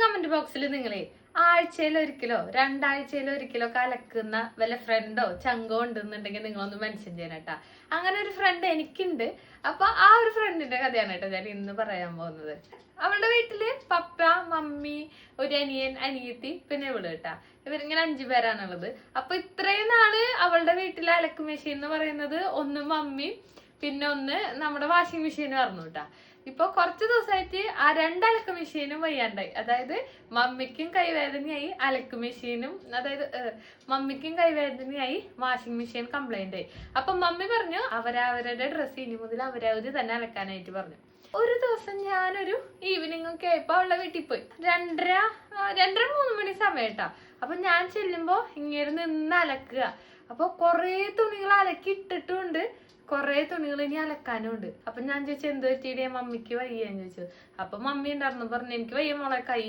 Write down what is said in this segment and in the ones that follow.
Comment ബോക്സിൽ നിങ്ങളെ ആഴ്ചയിലൊരിക്കലോ രണ്ടാഴ്ചയിലൊരിക്കലോ കലക്കുന്ന വല്ല ഫ്രണ്ടോ ചങ്കോ ഉണ്ടെന്നുണ്ടെങ്കിൽ നിങ്ങളൊന്ന് മെൻഷൻ ചെയ്യണേട്ടാ. അങ്ങനെ ഒരു ഫ്രണ്ട് എനിക്കുണ്ട്. അപ്പൊ ആ ഒരു ഫ്രണ്ടിന്റെ കഥയാണ് കേട്ടോ ഞാൻ ഇന്ന് പറയാൻ പോകുന്നത്. അവളുടെ വീട്ടില് പപ്പ, മമ്മി, ഒരു അനിയൻ, അനിയത്തി, പിന്നെ ഇവള് കേട്ടാ. ഇവരിങ്ങനെ 5 പേരാണുള്ളത്. അപ്പൊ ഇത്രയും നാള് അവളുടെ വീട്ടിലെ അലക്ക് മെഷീൻ എന്ന് പറയുന്നത് ഒന്ന് മമ്മി, പിന്നെ ഒന്ന് നമ്മുടെ വാഷിംഗ് മെഷീൻ പറഞ്ഞു കേട്ടാ. ഇപ്പൊ കുറച്ച് ദിവസമായിട്ട് ആ 2 അലക്ക് മെഷീനും വയ്യാണ്ടായി. അതായത് മമ്മിക്കും കൈവേദനയായി, അലക്ക് മെഷീനും, അതായത് മമ്മിക്കും കൈവേദനയായി, വാഷിംഗ് മെഷീൻ കംപ്ലൈന്റ് ആയി. അപ്പൊ മമ്മി പറഞ്ഞു അവരവരുടെ ഡ്രസ്സ് ഇനി മുതൽ അവരവര് തന്നെ അലക്കാനായിട്ട് പറഞ്ഞു. ഒരു ദിവസം ഞാനൊരു ഈവനിങ് ഒക്കെ ആയപ്പോ അവളുടെ വീട്ടിൽ പോയി. 2:30-3 മണി സമയട്ടാ. അപ്പൊ ഞാൻ ചെല്ലുമ്പോ ഇങ്ങനെ നിന്ന് അലക്കുക. അപ്പൊ കൊറേ തുണികൾ അലക്കി ഇട്ടിട്ടുണ്ട്, കൊറേ തുണികൾ ഇനി അലക്കാനും ഉണ്ട്. അപ്പൊ ഞാൻ ചോദിച്ചു എന്ത് പറ്റിയിടേ മമ്മിക്ക് വയ്യെന്ന് ചോദിച്ചു. അപ്പൊ മമ്മി ഉണ്ടായിരുന്നു പറഞ്ഞു എനിക്ക് വയ്യ മോളെ, കൈ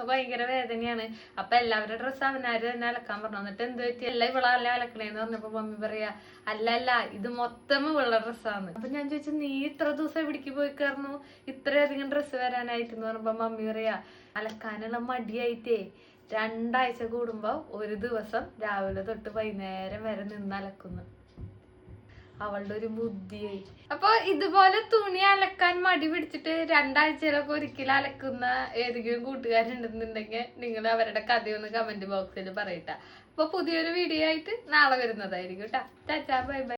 ഭയങ്കര വേദനയാണ്. അപ്പൊ എല്ലാവരുടെ ഡ്രസ്സ് അവനാര് തന്നെ അലക്കാൻ പറഞ്ഞു. എന്നിട്ട് എന്ത് പറ്റി എല്ലാം ഇവളല്ല അലക്കണേന്ന് പറഞ്ഞപ്പോ മമ്മി പറയാ അല്ല ഇത് മൊത്തം ഇവളുടെ ഡ്രസ്സാണ്. അപ്പൊ ഞാൻ ചോദിച്ചു നീ ഇത്ര ദിവസം എവിടേക്ക് പോയി കയറുന്നു ഇത്രയധികം ഡ്രസ്സ് വരാനായിട്ടെന്ന് പറഞ്ഞപ്പോ മമ്മി പറയാ അലക്കാനുള്ള മടിയായിട്ടേ 2 ആഴ്ച കൂടുമ്പോ ഒരു ദിവസം രാവിലെ തൊട്ട് വൈകുന്നേരം വരെ നിന്ന് അലക്കുന്നു. അവളുടെ ഒരു ബുദ്ധിയായി. അപ്പൊ ഇതുപോലെ തുണി അലക്കാൻ മടി പിടിച്ചിട്ട് 2 ആഴ്ചയിലൊക്കെ ഒരിക്കലും അലക്കുന്ന ഏതെങ്കിലും കൂട്ടുകാരുണ്ടെന്നുണ്ടെങ്കിൽ നിങ്ങൾ അവരുടെ കഥയൊന്ന് കമന്റ് ബോക്സിൽ പറയട്ടാ. അപ്പൊ പുതിയൊരു വീഡിയോ ആയിട്ട് നാളെ വരുന്നതായിരിക്കും കേട്ടാ. Tata, bye bye.